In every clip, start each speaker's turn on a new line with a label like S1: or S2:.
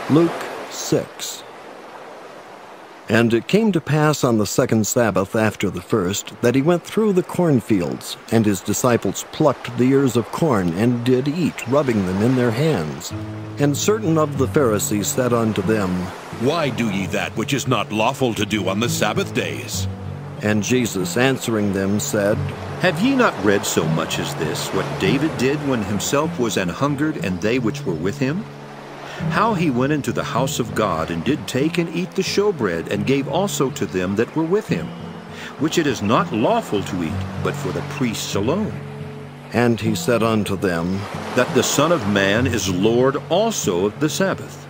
S1: Luke 6. And it came to pass on the second Sabbath after the first, that he went through the cornfields, and his disciples plucked the ears of corn, and did eat, rubbing them in their hands. And certain of the Pharisees said unto them,
S2: Why do ye that which is not lawful to do on the Sabbath days?
S1: And Jesus answering them said,
S3: Have ye not read so much as this, what David did when himself was an hungered, and they which were with him? How he went into the house of God, and did take and eat the showbread, and gave also to them that were with him, which it is not lawful to eat, but for the priests alone.
S1: And he said unto them,
S3: That the Son of Man is Lord also of the Sabbath.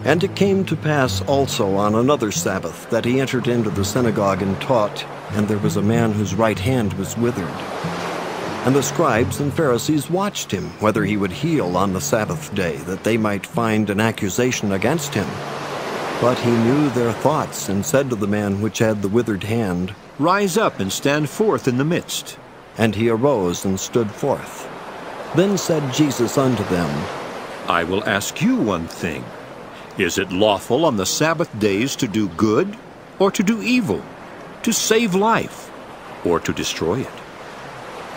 S1: And it came to pass also on another Sabbath, that he entered into the synagogue and taught, and there was a man whose right hand was withered. And the scribes and Pharisees watched him, whether he would heal on the Sabbath day, that they might find an accusation against him. But he knew their thoughts, and said to the man which had the withered hand,
S3: Rise up and stand forth in the midst.
S1: And he arose and stood forth. Then said Jesus unto them,
S3: I will ask you one thing. Is it lawful on the Sabbath days to do good, or to do evil, to save life, or to destroy it?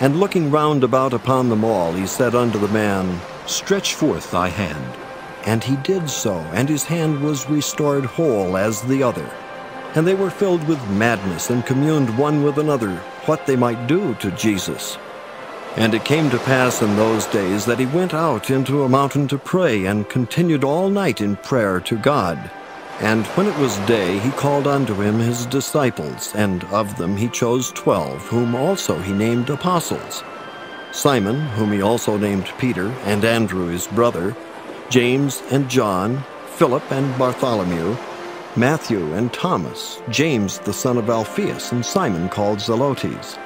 S1: And looking round about upon them all, he said unto the man,
S3: Stretch forth thy hand.
S1: And he did so, and his hand was restored whole as the other. And they were filled with madness, and communed one with another what they might do to Jesus. And it came to pass in those days that he went out into a mountain to pray, and continued all night in prayer to God. And when it was day, he called unto him his disciples, and of them he chose 12, whom also he named apostles: Simon, whom he also named Peter, and Andrew his brother, James and John, Philip and Bartholomew, Matthew and Thomas, James the son of Alphaeus, and Simon called Zelotes,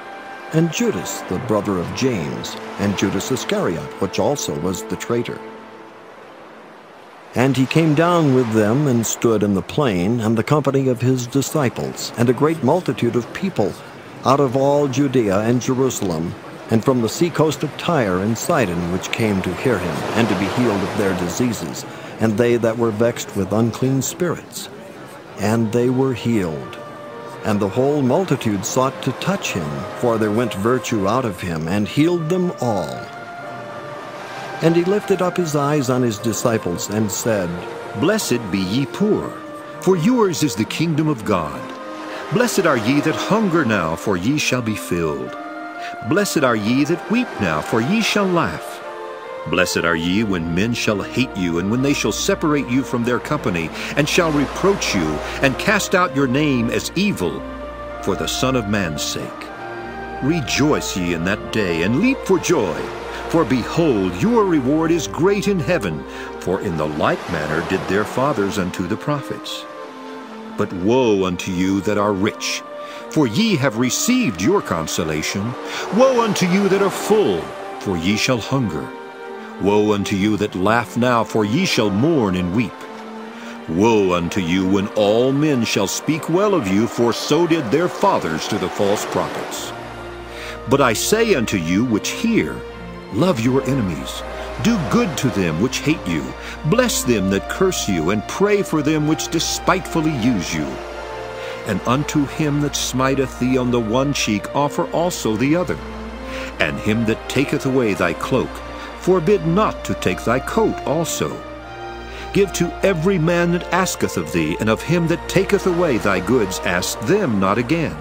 S1: and Judas the brother of James, and Judas Iscariot, which also was the traitor. And he came down with them, and stood in the plain, and the company of his disciples, and a great multitude of people, out of all Judea and Jerusalem, and from the seacoast of Tyre and Sidon, which came to hear him, and to be healed of their diseases, and they that were vexed with unclean spirits. And they were healed. And the whole multitude sought to touch him, for there went virtue out of him, and healed them all. And he lifted up his eyes on his disciples, and said,
S3: Blessed be ye poor, for yours is the kingdom of God. Blessed are ye that hunger now, for ye shall be filled. Blessed are ye that weep now, for ye shall laugh. Blessed are ye when men shall hate you, and when they shall separate you from their company, and shall reproach you, and cast out your name as evil, for the Son of Man's sake. Rejoice ye in that day, and leap for joy. For behold, your reward is great in heaven, for in the like manner did their fathers unto the prophets. But woe unto you that are rich, for ye have received your consolation. Woe unto you that are full, for ye shall hunger. Woe unto you that laugh now, for ye shall mourn and weep. Woe unto you when all men shall speak well of you, for so did their fathers to the false prophets. But I say unto you which hear, love your enemies, do good to them which hate you, bless them that curse you, and pray for them which despitefully use you. And unto him that smiteth thee on the one cheek offer also the other. And him that taketh away thy cloak, forbid not to take thy coat also. Give to every man that asketh of thee, and of him that taketh away thy goods ask them not again.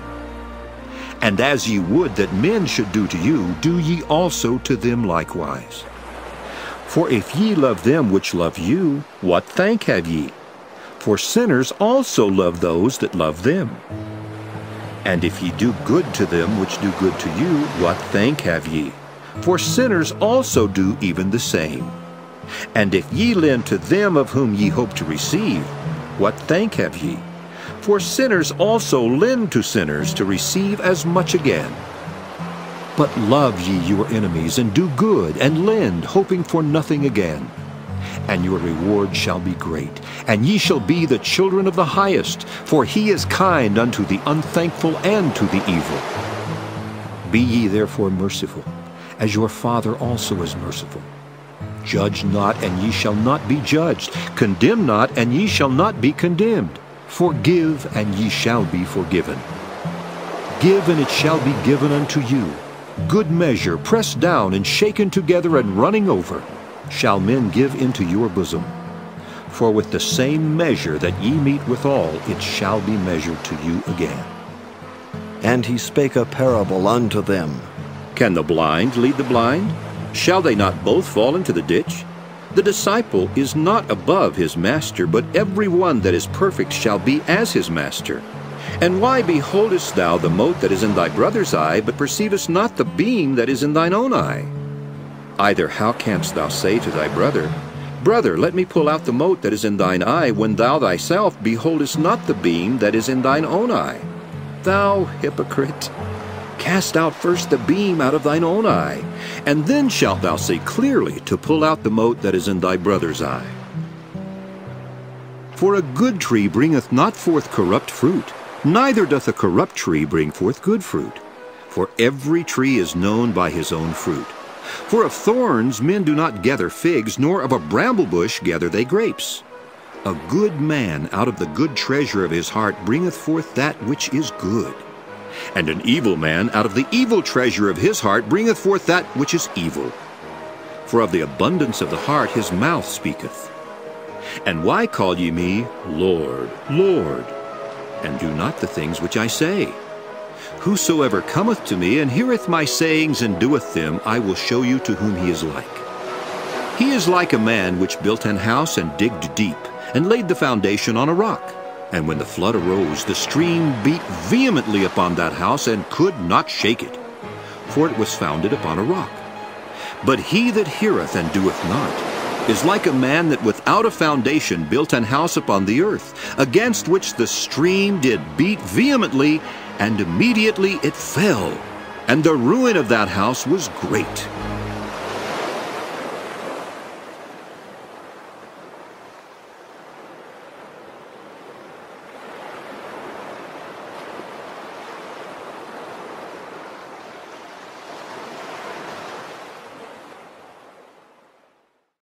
S3: And as ye would that men should do to you, do ye also to them likewise. For if ye love them which love you, what thank have ye? For sinners also love those that love them. And if ye do good to them which do good to you, what thank have ye? For sinners also do even the same. And if ye lend to them of whom ye hope to receive, what thank have ye? For sinners also lend to sinners to receive as much again. But love ye your enemies, and do good, and lend, hoping for nothing again. And your reward shall be great, and ye shall be the children of the highest, for he is kind unto the unthankful and to the evil. Be ye therefore merciful, as your Father also is merciful. Judge not, and ye shall not be judged. Condemn not, and ye shall not be condemned. Forgive, and ye shall be forgiven. Give, and it shall be given unto you. Good measure, pressed down, and shaken together, and running over, shall men give into your bosom. For with the same measure that ye mete withal, it shall be measured to you again.
S1: And he spake a parable unto them.
S4: Can the blind lead the blind? Shall they not both fall into the ditch? The disciple is not above his master, but every one that is perfect shall be as his master. And why beholdest thou the mote that is in thy brother's eye, but perceivest not the beam that is in thine own eye? Either how canst thou say to thy brother, Brother, let me pull out the mote that is in thine eye, when thou thyself beholdest not the beam that is in thine own eye? Thou hypocrite! Cast out first the beam out of thine own eye, and then shalt thou see clearly to pull out the mote that is in thy brother's eye.
S3: For a good tree bringeth not forth corrupt fruit, neither doth a corrupt tree bring forth good fruit. For every tree is known by his own fruit. For of thorns men do not gather figs, nor of a bramble bush gather they grapes. A good man out of the good treasure of his heart bringeth forth that which is good. And an evil man out of the evil treasure of his heart bringeth forth that which is evil. For of the abundance of the heart his mouth speaketh. And why call ye me Lord, Lord, and do not the things which I say? Whosoever cometh to me and heareth my sayings and doeth them, I will show you to whom he is like. He is like a man which built an house and digged deep, and laid the foundation on a rock. And when the flood arose, the stream beat vehemently upon that house, and could not shake it, for it was founded upon a rock. But he that heareth and doeth not is like a man that without a foundation built an house upon the earth, against which the stream did beat vehemently, and immediately it fell. And the ruin of that house was great.